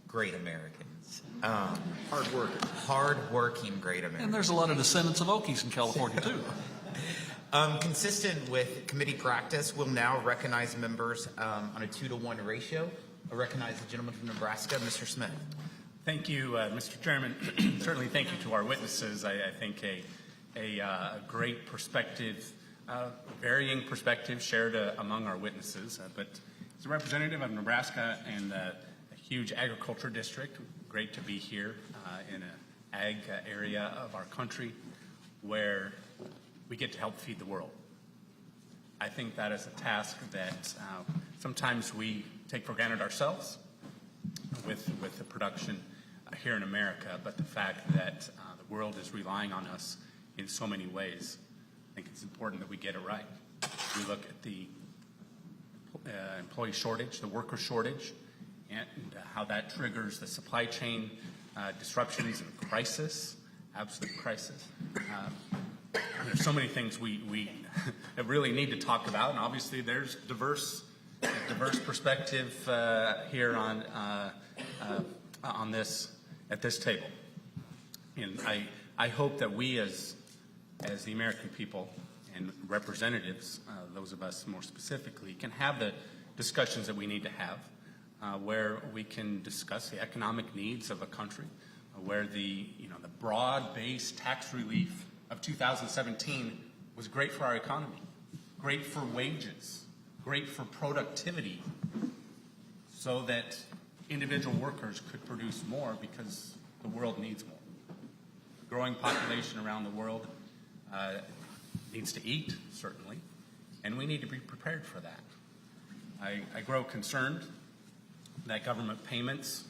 great Americans. Hard worker. Hard-working great Americans. And there's a lot of descendants of Okies in California, too. Consistent with committee practice, we'll now recognize members on a 2-to-1 ratio. I recognize the gentleman from Nebraska, Mr. Smith. Thank you, Mr. Chairman. Certainly thank you to our witnesses. I think a great perspective, varying perspective shared among our witnesses. But as a representative of Nebraska and a huge agriculture district, great to be here in an ag area of our country where we get to help feed the world. I think that is a task that sometimes we take for granted ourselves with the production here in America, but the fact that the world is relying on us in so many ways, I think it's important that we get it right. We look at the employee shortage, the worker shortage, and how that triggers the supply chain disruptions and crisis, absolute crisis. There's so many things we really need to talk about, and obviously there's diverse perspective here on this at this table. And I hope that we as the American people and representatives, those of us more specifically, can have the discussions that we need to have, where we can discuss the economic needs of a country, where the broad-based tax relief of 2017 was great for our economy, great for wages, great for productivity, so that individual workers could produce more because the world needs more. The growing population around the world needs to eat, certainly, and we need to be prepared for that. I grow concerned that government payments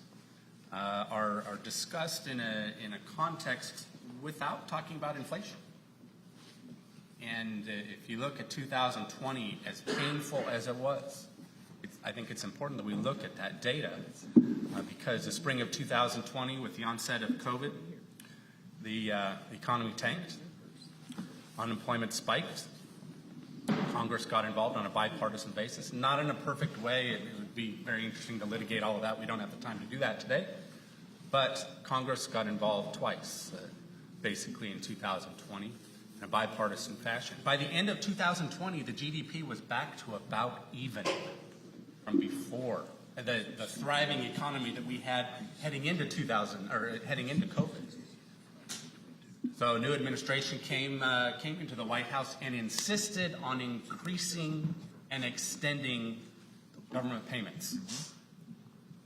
are discussed in a context without talking about inflation. And if you look at 2020, as painful as it was, I think it's important that we look at that data because the spring of 2020, with the onset of COVID, the economy tanked, unemployment spiked, Congress got involved on a bipartisan basis, not in a perfect way. It would be very interesting to litigate all of that. We don't have the time to do that today. But Congress got involved twice, basically in 2020, in a bipartisan fashion. By the end of 2020, the GDP was back to about even from before the thriving economy that we had heading into COVID. So a new administration came into the White House and insisted on increasing and extending government payments.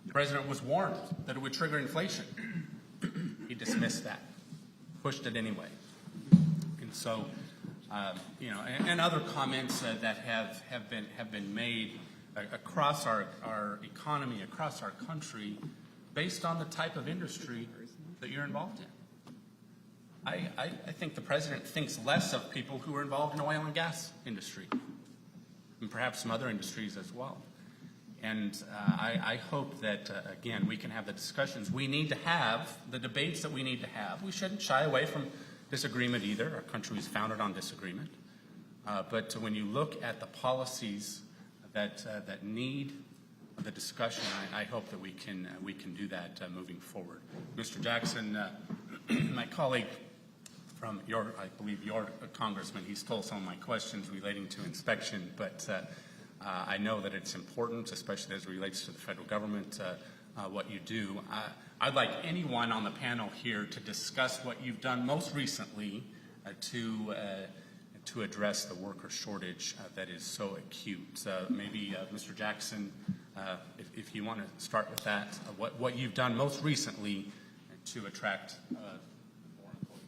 The president was warned that it would trigger inflation. He dismissed that, pushed it anyway. And so, and other comments that have been made across our economy, across our country, based on the type of industry that you're involved in. I think the president thinks less of people who are involved in the oil and gas industry, and perhaps some other industries as well. And I hope that, again, we can have the discussions we need to have, the debates that we need to have. We shouldn't shy away from disagreement either. Our country is founded on disagreement. But when you look at the policies that need the discussion, I hope that we can do that moving forward. Mr. Jackson, my colleague from I believe your congressman, he stole some of my questions relating to inspection, but I know that it's important, especially as it relates to the federal government, what you do. I'd like anyone on the panel here to discuss what you've done most recently to address the worker shortage that is so acute. Maybe Mr. Jackson, if you want to start with that, what you've done most recently to attract more employees.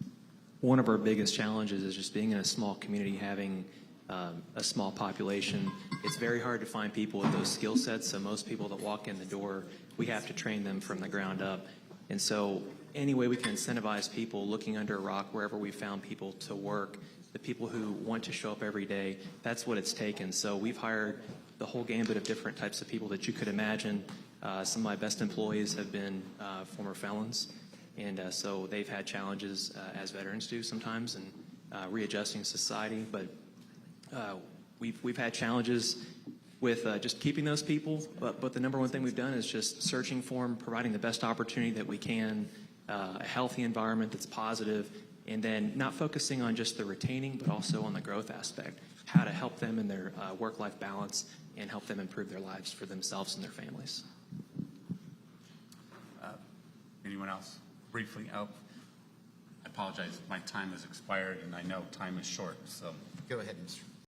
One of our biggest challenges is just being in a small community, having a small population. It's very hard to find people with those skill sets, so most people that walk in the door, we have to train them from the ground up. And so any way we can incentivize people looking under a rock, wherever we found people to work, the people who want to show up every day, that's what it's taken. So we've hired the whole gambit of different types of people that you could imagine. Some of my best employees have been former felons, and so they've had challenges as veterans do sometimes in readjusting society. But we've had challenges with just keeping those people. But the number one thing we've done is just searching for them, providing the best opportunity that we can, a healthy environment that's positive, and then not focusing on just the retaining, but also on the growth aspect, how to help them in their work-life balance and help them improve their lives for themselves and their families. Anyone else? Briefly, I apologize, my time has expired, and I know time is short, so. Go ahead, Mr.